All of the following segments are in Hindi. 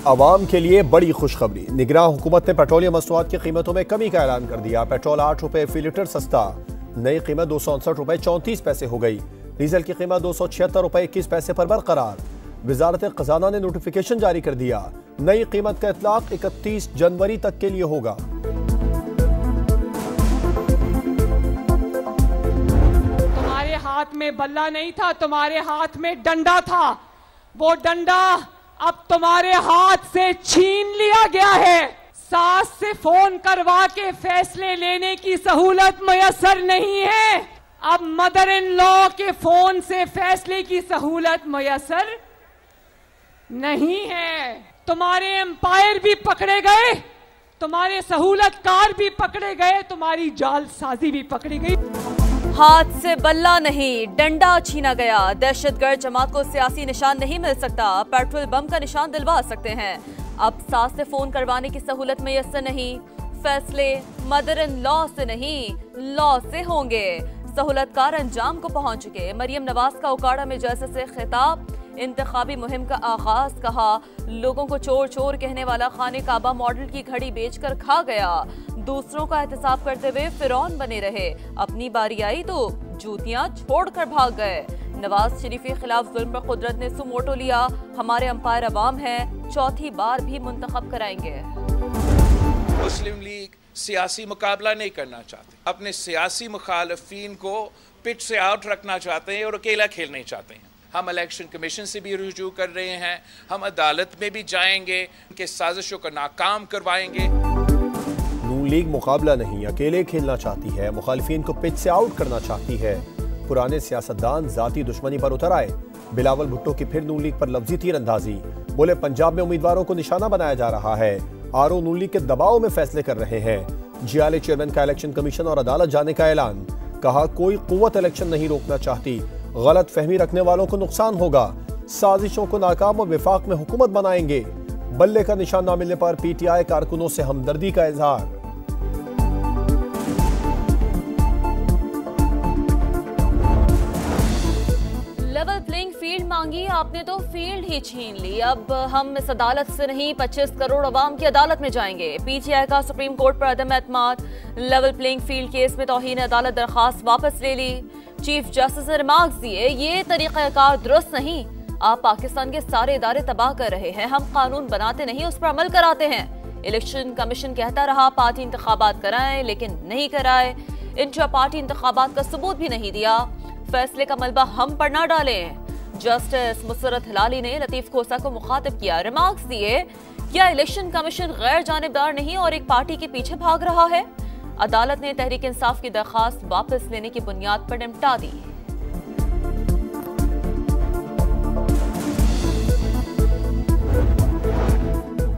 आवाम के लिए बड़ी खुशखबरी। निगरां हुकूमत ने पेट्रोलियम मसनूआत की कीमतों में कमी का ऐलान कर दिया। पेट्रोल 8 रुपए फी लीटर सस्ता, नई कीमत 269 रुपए 34 पैसे हो गई। डीजल की कीमत 276 रुपए 21 पैसे पर बरकरार। वजारत खजाना ने नोटिफिकेशन जारी कर दिया। नई कीमत का इतलाक 31 जनवरी तक के लिए होगा। तुम्हारे हाथ में बल्ला नहीं था, तुम्हारे हाथ में डंडा था। वो डंडा अब तुम्हारे हाथ से छीन लिया गया है। सास से फोन करवा के फैसले लेने की सहूलत मयसर नहीं है। अब मदर इन लॉ के फोन से फैसले की सहूलत मयसर नहीं है। तुम्हारे एम्पायर भी पकड़े गए, तुम्हारे सहूलतकार भी पकड़े गए, तुम्हारी जालसाजी भी पकड़ी गई। हाथ से बल्ला नहीं, डंडा छीना गया। दहशतगर्द जमात को सियासी निशान नहीं मिल सकता, पेट्रोल बम का निशान दिलवा सकते हैं। अब सास से फोन करवाने की सहूलत मैसर नहीं। फैसले मदर इन लॉ से नहीं, लॉ से होंगे। सहूलतकार अंजाम को पहुंच चुके। मरियम नवाज का उकाड़ा में जैसे से खिताब, इंतखाबी मुहिम का आगाज। कहा, लोगों को चोर चोर कहने वाला खाने काबा मॉडल की घड़ी बेचकर खा गया। दूसरों का एहतसाब करते हुए फिरौन बने रहे। अपनी बारी आई तो जूतियां छोड़कर भाग गए। नवाज शरीफ के खिलाफ जुल्म पर कुदरत ने सुमोटो लिया। हमारे अंपायर अवाम हैं, चौथी बार भी मुंतखब कराएंगे। मुस्लिम लीग सियासी मुकाबला नहीं करना चाहते, अपने सियासी मुखालफीन को पिच से आउट रखना चाहते हैं और अकेला खेलना चाहते हैं। हम इलेक्शन कमीशन से भी रुजू कर रहे हैं, हम अदालत में भी जाएंगे, उनके साजिशों को नाकाम करवाएंगे। नून लीग मुकाबला नहीं, अकेले खेलना चाहती है, मुखालिफिन को पिच से आउट करना चाहती है। पुराने सियासतदान जाती दुश्मनी पर उतर आए। बिलावल भुट्टो की फिर नून लीग पर लफ्जी तीरंदाजी। बोले, पंजाब में उम्मीदवारों को निशाना बनाया जा रहा है। आरओ नून लीग के दबाव में फैसले कर रहे हैं। जियाले चेयरमैन का इलेक्शन कमीशन और अदालत जाने का ऐलान। कहा, कोई कुव्वत इलेक्शन नहीं रोकना चाहती, गलत फहमी रखने वालों को नुकसान होगा। साजिशों को नाकाम और विफाक में हुकूमत बनाएंगे। बल्ले का निशान न मिलने पर पीटीआई कारकुनों से हमदर्दी का इजहार। लेवल प्लेइंग फील्ड मांगी, आपने तो फील्ड ही छीन ली। अब हम इस अदालत से नहीं, 25 करोड़ अवाम की अदालत में जाएंगे। पीटीआई का सुप्रीम कोर्ट पर अदम एतमाद। लेवल प्लेइंग फील्ड केस में तौहीन अदालत दरखास्त वापस ले ली। चीफ जस्टिस ने रिमार्क्स दिए, ये तरीक़ाकार दुरुस्त नहीं। आप पाकिस्तान के सारे इदारे तबाह कर रहे हैं। हम कानून बनाते नहीं, उस पर अमल कराते हैं। इलेक्शन कमीशन कहता रहा पार्टी इंतखाबात कराएं, लेकिन नहीं कराए। इंट्रा पार्टी इंतखाबात का सबूत भी नहीं दिया। फैसले का मलबा हम पर ना डालें। जस्टिस मुसरत हिलाली ने लतीफ खोसा को मुखातिब किया। रिमार्क्स दिए, क्या इलेक्शन कमीशन गैर जानिबदार नहीं और एक पार्टी के पीछे भाग रहा है? अदालत ने तहरीक इंसाफ की दरखास्त वापस लेने की बुनियाद पर निपटा दी।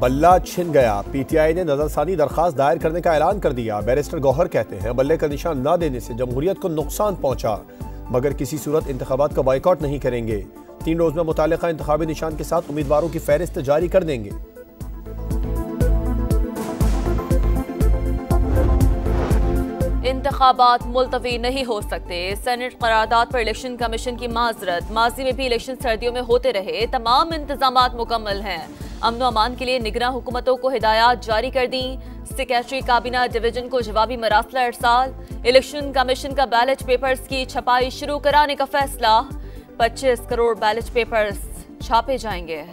बल्ला छिन गया। पीटीआई ने नजरसानी दरखास्त दायर करने का ऐलान कर दिया। बैरिस्टर गौहर कहते हैं, बल्ले का निशान न देने से जमहूरियत को नुकसान पहुंचा, मगर किसी सूरत इंतखाबात का बाइकआउट नहीं करेंगे। 3 रोज में मुतालिका इंतखाबी निशान के साथ उम्मीदवारों की फहरिस्त जारी कर देंगे। इंतखाबात मुलतवी नहीं हो सकते। सेनेट करारदाद पर इलेक्शन कमीशन की माजरत। माजी में भी इलेक्शन सर्दियों में होते रहे, तमाम इंतजामात मुकम्मल हैं। अमन अमान के लिए निगरां हुकूमतों को हिदायत जारी कर दी। सेक्रेटरी काबीना डिवीजन को जवाबी मरासला इरसाल। इलेक्शन कमीशन का बैलेट पेपर्स की छपाई शुरू कराने का फैसला। 25 करोड़ बैलेट पेपर्स छापे जाएंगे।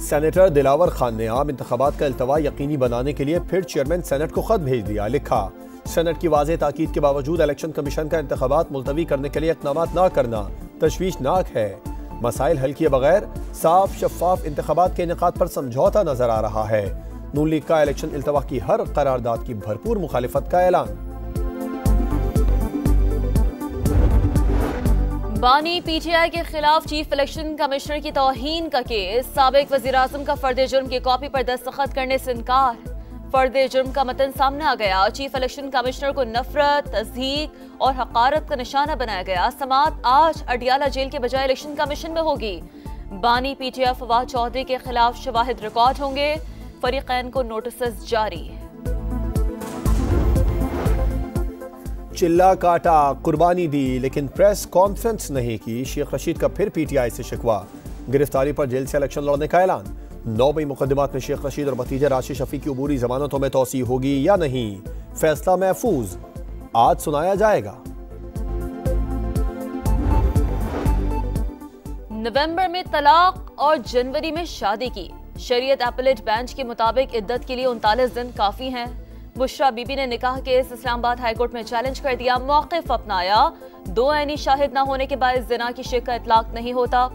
सेनेटर दिलावर खान ने आम इंतखाबात का इल्तवा यकीनी बनाने के लिए फिर चेयरमैन सेनेट को खत भेज दिया। लिखा, सेनेट की वाज़ेह ताकीद के बावजूद इलेक्शन कमीशन का इंतखाबात मुलतवी करने के लिए इक़दामात न करना तशवीशनाक है। मसाइल हल किए बगैर साफ शफाफ इंतखाबात के इनेकाद पर समझौता नजर आ रहा है। नून लीग का इलेक्शन इल्तवा की हर करारदाद की भरपूर मुखालिफत का ऐलान। बानी पीटीआई के खिलाफ चीफ इलेक्शन कमिश्नर की तौहीन का केस। साबिक वज़ीर आज़म का फर्द जुर्म की कॉपी पर दस्तखत करने से इनकार। फर्द जुर्म का मतन सामने आ गया। चीफ इलेक्शन कमिश्नर को नफरत, तज़हीक और हकारत का निशाना बनाया गया। समाअत आज अडियाला जेल के बजाय इलेक्शन कमीशन में होगी। बानी पीटीआई फवाद चौधरी के खिलाफ शवाहिद रिकॉर्ड होंगे। फरीकैन को नोटिस जारी। चिल्ला काटा, कुर्बानी दी, लेकिन प्रेस कॉन्फ्रेंस नहीं की। शेख रशीद का फिर पीटीआई से शिकवा। गिरफ्तारी पर जेल से इलेक्शन लड़ने का ऐलान। 9 मई मुकदमात में शेख रशीद और भतीजे राशिद शफी की अबूरी जमानतों में तौसी होगी या नहीं, फैसला महफूज आज सुनाया जाएगा। नवंबर में तलाक और जनवरी में शादी की शरीयत अपीलेट बेंच के मुताबिक इद्दत के लिए 39 दिन काफी हैं। बुशरा बीबी ने निकाह केस इस्लामाबाद हाईकोर्ट में चैलेंज कर दिया, मौक़िफ़ अपनाया। 2 ऐनी शाहिद न होने के बायस ज़िना की शिकायत इतलाक नहीं होता,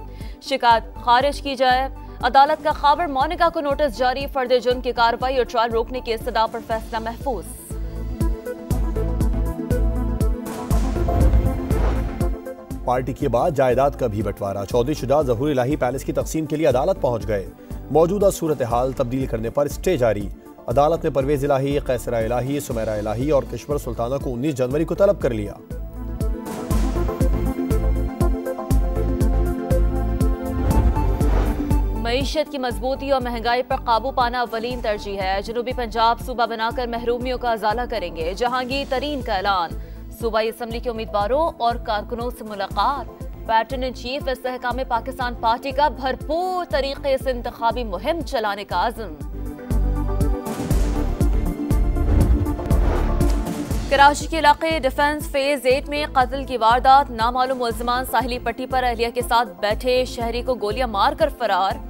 शिकायत खारिज की जाए। अदालत का खबर मोनिका को नोटिस जारी, फर्द जुर्म की कार्रवाई और ट्रायल रोकने की इस्तदा पर फैसला महफूज। पार्टी के बाद जायदाद का भी बंटवारा। चौधरी शुजा ज़हूर इलाही पैलेस की तकसीम के लिए अदालत पहुंच गए। मौजूदा सूरत हाल तब्दील करने पर स्टे जारी। अदालत ने परवेज इलाही, कैसरा इलाही, सुमेरा इलाही और किश्वर सुल्ताना को 19 जनवरी को तलब कर लिया। मईशत की मजबूती और महंगाई पर काबू पाना अव्वलीन तरजीह है। जनूबी पंजाब सूबा बनाकर महरूमियों का अजाला करेंगे। जहांगीर तरीन का ऐलान। सूबाई असम्बली के उम्मीदवारों और कारकुनों से मुलाकात। Patron in chief Istehkam Pakistan party का भरपूर तरीके से इंतखाबी मुहिम चलाने का आज़म। कराची के इलाके डिफेंस फेज 8 में कत्ल की वारदात। नामालूम मुल्ज़िमान साहिली पट्टी पर अहलिया के साथ बैठे शहरी को गोलियां मारकर फरार।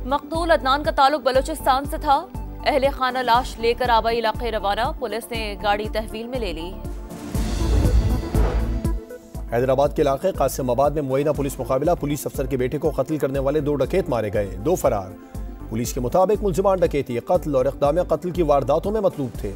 मकतूल अदनान का ताल्लुक बलूचिस्तान से था। अहले खाना लाश लेकर आबाई इलाके रवाना। पुलिस ने गाड़ी तहवील में ले ली। हैदराबाद के इलाके कासिमाबाद में मुआयना पुलिस मुकाबला। पुलिस अफसर के बेटे को कत्ल करने वाले 2 डकैत मारे गए, 2 फरार। पुलिस के मुताबिक मुल्ज़िमान डकैती, कत्ल और इक़दाम कत्ल की वारदातों में मतलूब थे।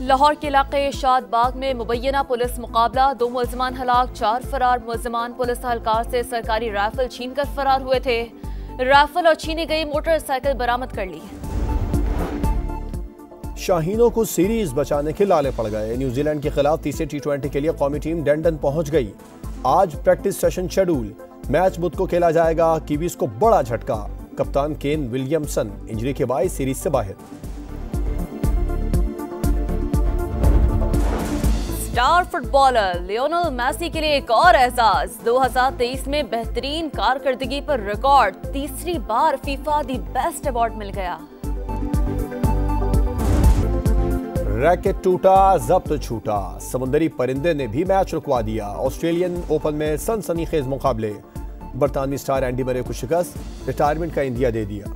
लाहौर के इलाके शादबाग में मुबैना पुलिस मुकाबला। 2 मुल्ज़िमान हलाक, 4 फरार। मुल्ज़िमान पुलिस एहलकार से सरकारी राइफल छीनकर फरार हुए थे। राइफल और छीनी गई मोटरसाइकिल बरामद कर ली। शाहीनों को सीरीज बचाने के लाले पड़ गए। न्यूजीलैंड के खिलाफ तीसरे T20 के लिए कौमी टीम डेंडन पहुंच गई। आज प्रैक्टिस सेशन शेड्यूल। मैच बुध को खेला जाएगा। कीवीज को बड़ा झटका। कप्तान केन विलियमसन इंजरी के बायस सीरीज से बाहर। स्टार फुटबॉलर लियोनेल मेसी के लिए एक और एजाज। 2023 में बेहतरीन कारकर्दगी पर रिकॉर्ड। तीसरी बार फीफा दी बेस्ट अवार्ड मिल गया। रैकेट टूटा, जब्त छूटा। समुंदरी परिंदे ने भी मैच रुकवा दिया। ऑस्ट्रेलियन ओपन में सनसनीखेज मुकाबले। बरतानवी स्टार एंडी मरे को शिकस्त, रिटायरमेंट का इंदिया दे दिया।